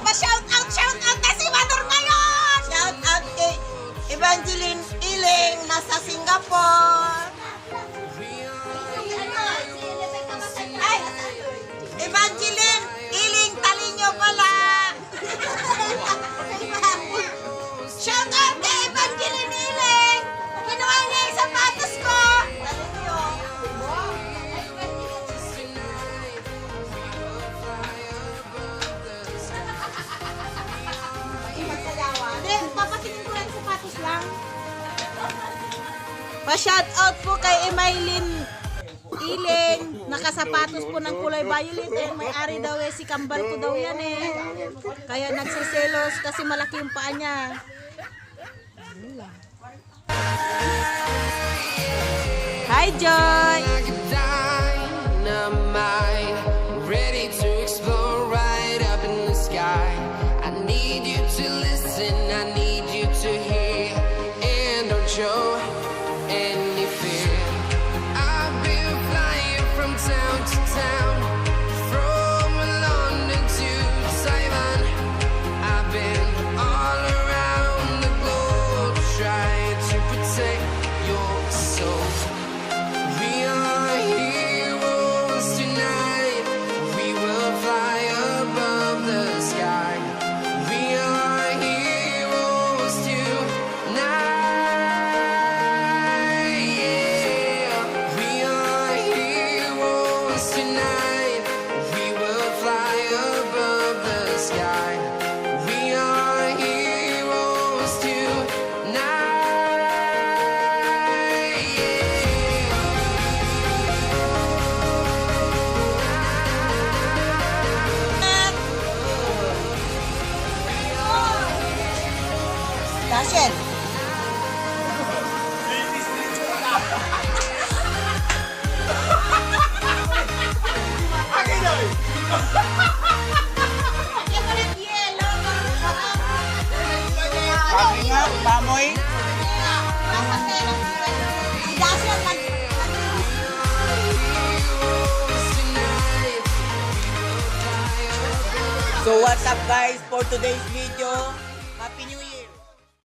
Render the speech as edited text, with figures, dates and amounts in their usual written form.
Pa-shout out na si Mador ngayon! Shout out kay Evangeline Iling, nasa Singapore. Ay, Evangeline Iling, Talinyo pala. Shout out kay Evangeline Iling. Kinuha niya yung sapatos ko. Talinyo. Papatingin ko lang sapatos lang. Pa-shoutout po kay Emaylin Iling. Nakasapatos po ng kulay violet. May-ari daw eh. Si kambal ko daw yan eh. Kaya nagsiselos kasi malaki yung paa niya. Hi, Joy! Ready to explore right up in the sky. I need you to listen, I need you to hear, and don't show any fear. I've been flying from town to town, from London to Taiwan. I've been all around the globe trying to protect your soul. We are heroes tonight. We will fly above the sky. We are heroes tonight. Yeah. We are heroes tonight. We will fly above the sky. We are heroes tonight. Dashen. Sabi nga, pamoy. Si Dashen So what's up guys for today's video? Happy New